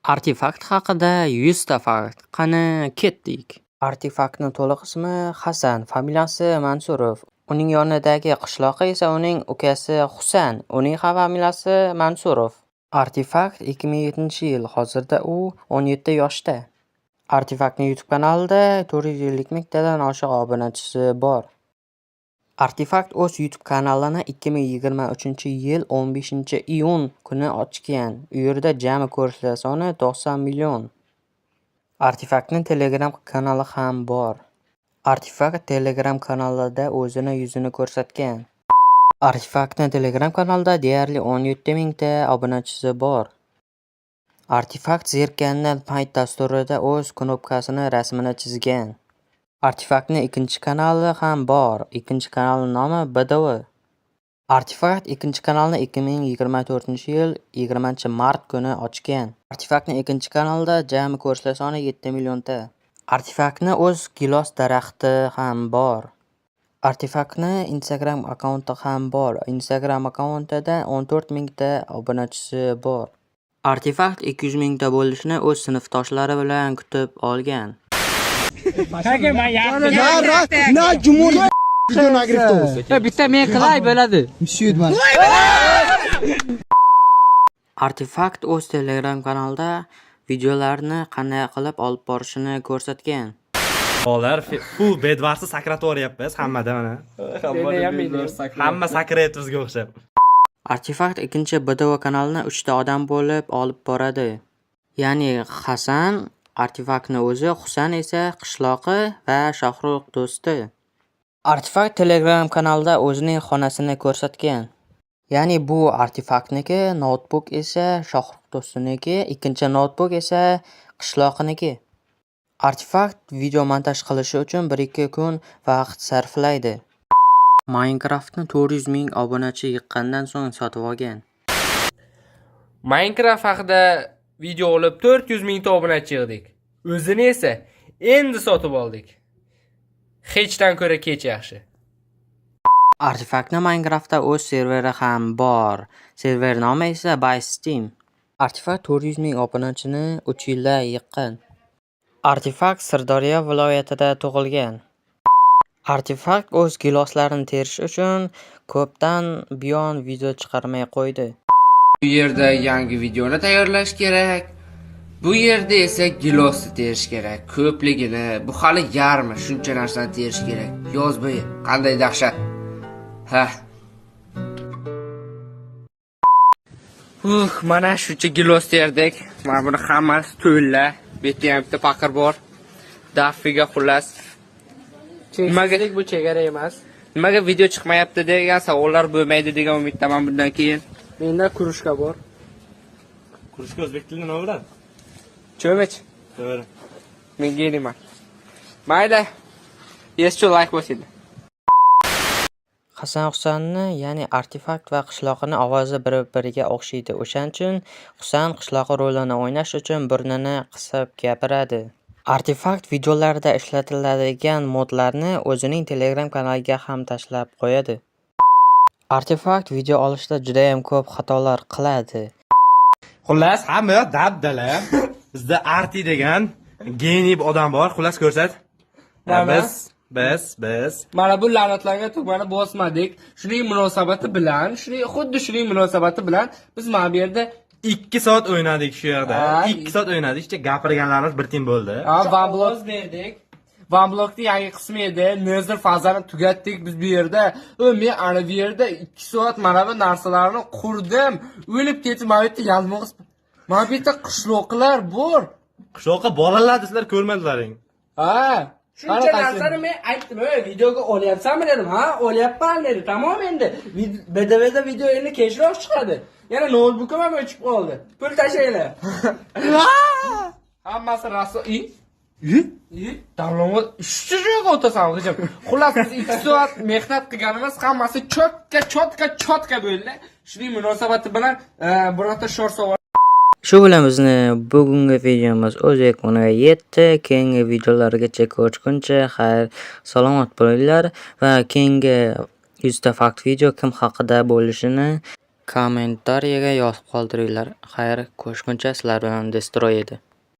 Artefakt haqida 100 ta fakt. Qani ketdik. Artefaktning to'liq ismi Hasan, familiyasi Mansurov. Uning yonidagi qishloqi esa uning ukasi Husan, uning ham familiyasi Mansurov. Artefakt 2007-yil, hozirda u 17 yoshda. Artefaktning YouTube kanalida 450 mingtadan oshiq obunachisi bor. Artefakt o'z YouTube kanalini 2023-yil 15-iyun kuni ochgan. U yerda jami ko'rishlar soni 90 million. Artefaktning Telegram kanali ham bor. Artefakt Telegram kanalida o'zini yuzini ko'rsatgan. Artefaktning Telegram kanalida deyarli 17 mingta obunachisi bor. Artefakt zerikkandan payt dasturida o'z knopkasini rasmini chizgan. Artefaktning ikkinchi kanali ham bor. Ikkinchi kanalning nomi BDV. Artefakt ikkinchi kanalni 2024-yil 20-mart kuni ochgan. Artefaktning ikkinchi kanalida jami ko'rishlar soni 7 millionta. Artefaktning o'z gilos daraxti ham bor. Artefaktning Instagram akkaunti ham bor. Instagram akkauntida 14 mingta obunachisi bor. Artefakt 200 mingta bo'lishini o'z sinfdoshlari bilan kutib olgan. Bitta men qilay bo'ladi. Artefakt o'z Telegram kanalida videolarni qanday qilib olib borishini ko'rsatgan. Bolalar full bedvarsiz sakrab o'ryapmiz hammada mana. Hamma sakrayapti bizga o'xshab. Artefakt ikkinchi BDV kanalini 3 ta odam bo'lib olib boradi. Ya'ni Hasan, Artefaktning o'zi, Husan esa qishloqi va Shohruh do'sti. Artefakt Telegram kanalida o'zining xonasini ko'rsatgan. Ya'ni bu Artefaktniki, notebook esa Shohruh do'stiniki, ikkinchi notebook esa qishloqiniki. Artefakt video montaj qilishi uchun 1-2 kun vaqt sarflaydi. Minecraftni 400 ming obunachi yiqqandan so'ng sotib olgan. Minecraft haqida video olib 400 mingta obunachi yig'dik. O'zini esa endi sotib oldik. Hechdan ko'ra kech yaxshi. Artefaktning Minecraftda o'z serveri ham bor. Server nomi esa BySteam. Artefakt 400 ming obunachini 3 yilda yiqqan. Artefakt Sirdaryo viloyatida tug'ilgan. Artefakt o'z giloslarini terish uchun ko'pdan buyon video chiqarmay qo'ydi. Bu yerda yangi videoni tayyorlash kerak. Bu yerda esa gilosni terish kerak. Ko'pligini, bu hali yarmi shuncha narsani terish kerak. Yoz bo'yi qanday dahshat. Mana shuncha gilos terdik. Mana buni hammasi to'la. Bu yerda ham bitta paqir bor. Dafiga xullas. Nimaga bu chegara emas? Nimaga video chiqmayapti degan savollar bo'lmaydi degan umiddaman bundan keyin. Menda kurushka bor. Kurushka o'zbek tilida nima bo'ladi? Cho'mich. To'g'ri. Menga nima? Mayli. Yeschu like bosing. Hasan Husanni, ya'ni Artefakt va qishloqini ovozi bir-biriga o'xshaydi. O'shaning uchun Husan qishloqi rolini o'ynash uchun burnini qisib gapiradi. Artefakt videolarda ishlatiladigan modlarni o'zining Telegram kanaliga ham tashlab qo'yadi. Artefakt video olishda juda ham ko'p xatolar qiladi. Xullas, hamma dabdala. Bizda Arti degan geniy odam bor. Xullas ko'rsat. Biz. Mana bu la'natlangan tugmani bosmadik. Shuning munosabati bilan, xuddi shuning munosabati bilan biz mana bu yerda 2 soat o'ynadik shu yerda. 2 soat o'ynadik. Ichda gapirganlarimiz bir tim bo'ldi. Vanblok berdik. Vanblokning yangi qismi edi. Nezir fazani tugatdik biz bu yerda. Men ana bu yerda 2 soat mana bu narsalarni qurdim. O'lib ketib, mana bu yerda yalmog'iz. Mana bu yerda qishloqlar bor. Qishloqqa bolalar sizlar ko'rmadilaring. Shuncha narsani men aytdim, videoga olyapsanmi dedim. Olyapman dedi. Tamom endi. BDVda video endi kechroq chiqadi. Yana notebookim ham o'chib qoldi. Pul tashlaylar. Hammasi raso. Davlonga ishchiga o'tasan hujum. Xullas biz 2 soat mehnat qilganimiz hammasi chotka bo'ldi. Shuning munosabati bilan birorta shor savol. Shu bilan bizni bugungi videomiz o'z yakuniga yetdi. Keyingi videolargacha ko'rishguncha xayr, salomat bo'linglar va keyingi 100 ta fakt video kim haqida bo'lishini Kommentariyaga yozib qoldiringlar. Xayr, ko'rishguncha sizlar bilan Destroy edi.